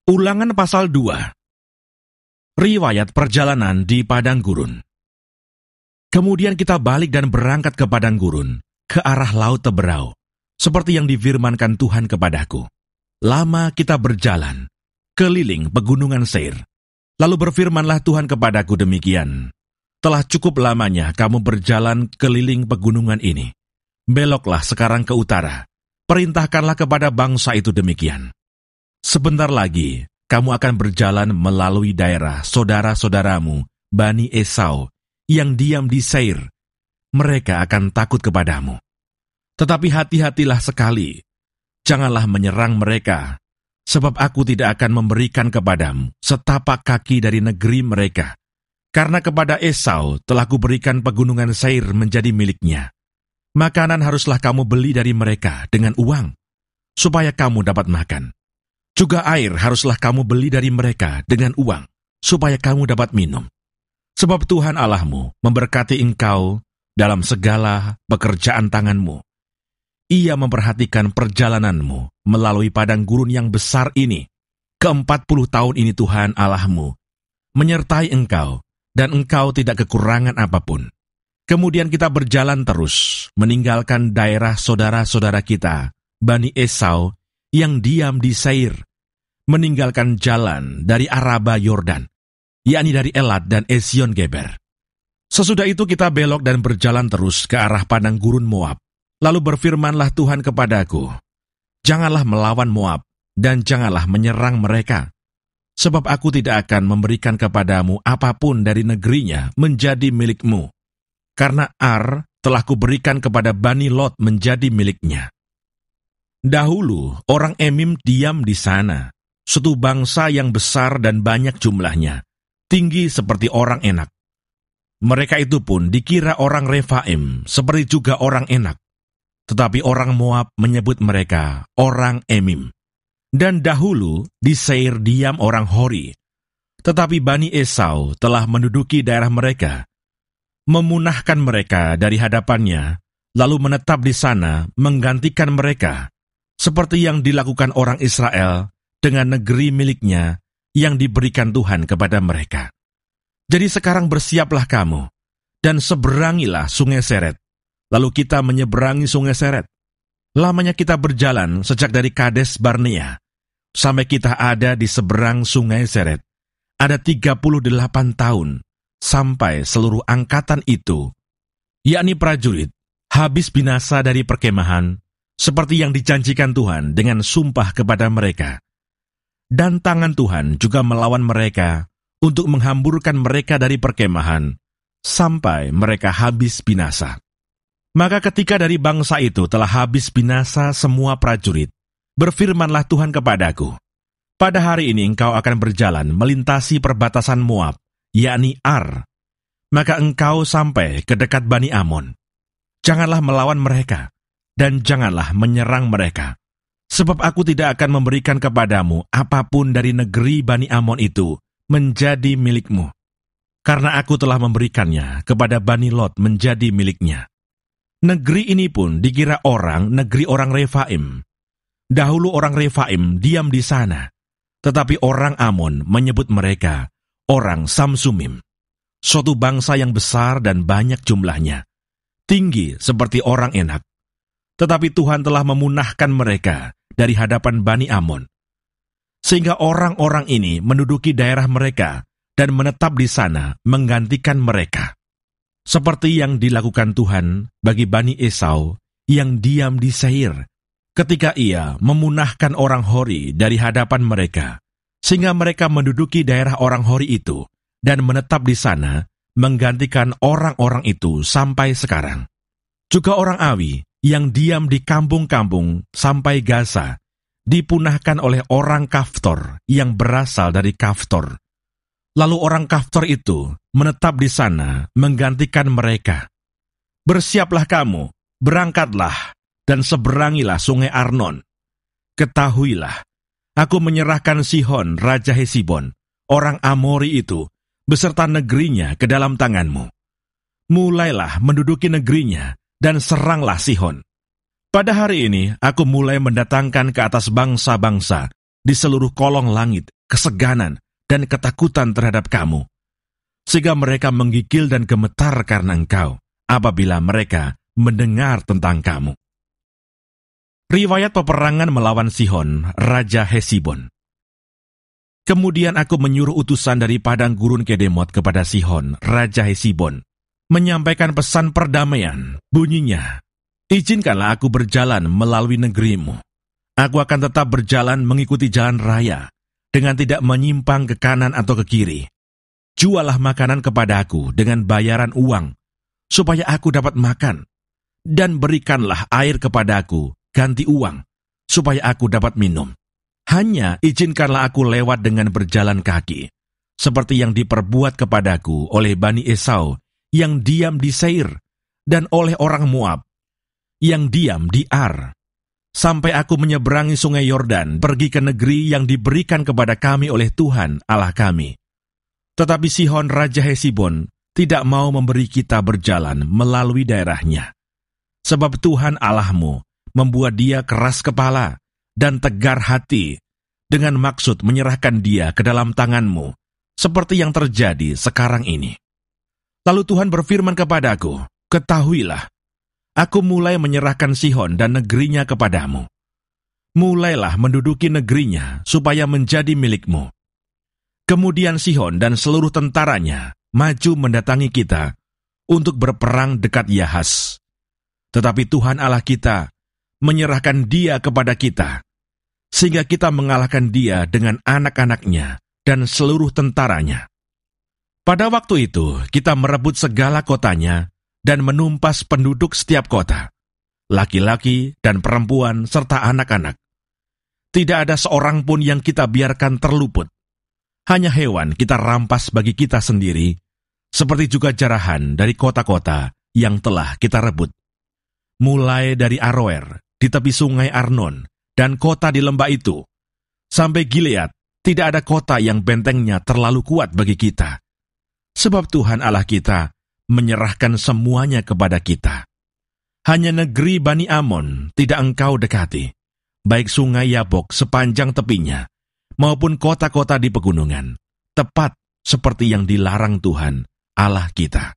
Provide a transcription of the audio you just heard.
Ulangan pasal 2. Riwayat perjalanan di padang gurun. Kemudian kita balik dan berangkat ke padang gurun, ke arah laut Teberau, seperti yang difirmankan Tuhan kepadaku. Lama kita berjalan, keliling pegunungan Seir. Lalu berfirmanlah Tuhan kepadaku demikian, telah cukup lamanya kamu berjalan keliling pegunungan ini. Beloklah sekarang ke utara, perintahkanlah kepada bangsa itu demikian. Sebentar lagi, kamu akan berjalan melalui daerah saudara-saudaramu, Bani Esau, yang diam di Seir. Mereka akan takut kepadamu. Tetapi hati-hatilah sekali, janganlah menyerang mereka, sebab aku tidak akan memberikan kepadamu setapak kaki dari negeri mereka. Karena kepada Esau telah kuberikan pegunungan Seir menjadi miliknya. Makanan haruslah kamu beli dari mereka dengan uang, supaya kamu dapat makan. Juga air haruslah kamu beli dari mereka dengan uang, supaya kamu dapat minum. Sebab Tuhan Allahmu memberkati engkau dalam segala pekerjaan tanganmu. Ia memperhatikan perjalananmu melalui padang gurun yang besar ini. Ke-40 tahun ini Tuhan Allahmu menyertai engkau, dan engkau tidak kekurangan apapun. Kemudian kita berjalan terus, meninggalkan daerah saudara-saudara kita, Bani Esau, yang diam di Seir, meninggalkan jalan dari Araba Yordan, yakni dari Elat dan Esion Geber. Sesudah itu kita belok dan berjalan terus ke arah padang gurun Moab. Lalu berfirmanlah Tuhan kepadaku, janganlah melawan Moab, dan janganlah menyerang mereka, sebab aku tidak akan memberikan kepadamu apapun dari negerinya menjadi milikmu, karena Ar telah kuberikan kepada Bani Lot menjadi miliknya. Dahulu orang Emim diam di sana, suatu bangsa yang besar dan banyak jumlahnya, tinggi seperti orang Enak. Mereka itu pun dikira orang Refaim, seperti juga orang Enak. Tetapi orang Moab menyebut mereka orang Emim. Dan dahulu di Seir diam orang Hori. Tetapi Bani Esau telah menduduki daerah mereka, memunahkan mereka dari hadapannya, lalu menetap di sana menggantikan mereka, seperti yang dilakukan orang Israel dengan negeri miliknya yang diberikan Tuhan kepada mereka. Jadi sekarang bersiaplah kamu, dan seberangilah sungai Seret. Lalu kita menyeberangi sungai Seret. Lamanya kita berjalan sejak dari Kades Barnea, sampai kita ada di seberang sungai Seret. Ada 38 tahun, sampai seluruh angkatan itu, yakni prajurit, habis binasa dari perkemahan, seperti yang dijanjikan Tuhan dengan sumpah kepada mereka. Dan tangan Tuhan juga melawan mereka untuk menghamburkan mereka dari perkemahan, sampai mereka habis binasa. Maka ketika dari bangsa itu telah habis binasa semua prajurit, berfirmanlah Tuhan kepadaku, pada hari ini engkau akan berjalan melintasi perbatasan Moab, yakni Ar. Maka engkau sampai ke dekat Bani Amon. Janganlah melawan mereka, dan janganlah menyerang mereka. Sebab aku tidak akan memberikan kepadamu apapun dari negeri Bani Amon itu menjadi milikmu. Karena aku telah memberikannya kepada Bani Lot menjadi miliknya. Negeri ini pun dikira negeri orang Refaim. Dahulu orang Refaim diam di sana, tetapi orang Amon menyebut mereka orang Samsumim, suatu bangsa yang besar dan banyak jumlahnya, tinggi seperti orang Enak. Tetapi Tuhan telah memunahkan mereka dari hadapan Bani Amon, sehingga orang-orang ini menduduki daerah mereka dan menetap di sana menggantikan mereka. Seperti yang dilakukan Tuhan bagi Bani Esau yang diam di Seir, ketika ia memunahkan orang Hori dari hadapan mereka, sehingga mereka menduduki daerah orang Hori itu dan menetap di sana menggantikan orang-orang itu sampai sekarang. Juga orang Awi yang diam di kampung-kampung sampai Gaza dipunahkan oleh orang Kaftor yang berasal dari Kaftor. Lalu orang Kaftor itu menetap di sana menggantikan mereka. Bersiaplah kamu, berangkatlah, dan seberangilah sungai Arnon. Ketahuilah, aku menyerahkan Sihon, Raja Hesibon, orang Amori itu, beserta negerinya ke dalam tanganmu. Mulailah menduduki negerinya, dan seranglah Sihon. Pada hari ini, aku mulai mendatangkan ke atas bangsa-bangsa di seluruh kolong langit keseganan dan ketakutan terhadap kamu, sehingga mereka menggigil dan gemetar karena engkau apabila mereka mendengar tentang kamu. Riwayat peperangan melawan Sihon, Raja Hesibon. Kemudian aku menyuruh utusan dari padang gurun Kedemot kepada Sihon, Raja Hesibon, menyampaikan pesan perdamaian. Bunyinya, izinkanlah aku berjalan melalui negerimu. Aku akan tetap berjalan mengikuti jalan raya, dengan tidak menyimpang ke kanan atau ke kiri. Jualah makanan kepada aku dengan bayaran uang, supaya aku dapat makan, dan berikanlah air kepada aku ganti uang, supaya aku dapat minum. Hanya izinkanlah aku lewat dengan berjalan kaki, seperti yang diperbuat kepadaku oleh Bani Esau yang diam di Seir, dan oleh orang Moab yang diam di Ar, sampai aku menyeberangi sungai Yordan, pergi ke negeri yang diberikan kepada kami oleh Tuhan Allah kami. Tetapi Sihon Raja Hesibon tidak mau memberi kita berjalan melalui daerahnya, sebab Tuhan Allahmu membuat dia keras kepala dan tegar hati, dengan maksud menyerahkan dia ke dalam tanganmu, seperti yang terjadi sekarang ini. Lalu Tuhan berfirman kepadaku, ketahuilah, aku mulai menyerahkan Sihon dan negerinya kepadamu. Mulailah menduduki negerinya, supaya menjadi milikmu. Kemudian Sihon dan seluruh tentaranya maju mendatangi kita, untuk berperang dekat Yahas. Tetapi Tuhan Allah kita menyerahkan dia kepada kita, sehingga kita mengalahkan dia dengan anak-anaknya dan seluruh tentaranya. Pada waktu itu, kita merebut segala kotanya dan menumpas penduduk setiap kota, laki-laki dan perempuan serta anak-anak. Tidak ada seorang pun yang kita biarkan terluput. Hanya hewan kita rampas bagi kita sendiri, seperti juga jarahan dari kota-kota yang telah kita rebut. Mulai dari Aroer, di tepi sungai Arnon, dan kota di lembah itu, sampai Gilead, tidak ada kota yang bentengnya terlalu kuat bagi kita. Sebab Tuhan Allah kita menyerahkan semuanya kepada kita. Hanya negeri Bani Amon tidak engkau dekati, baik sungai Yabok sepanjang tepinya, maupun kota-kota di pegunungan, tepat seperti yang dilarang Tuhan Allah kita.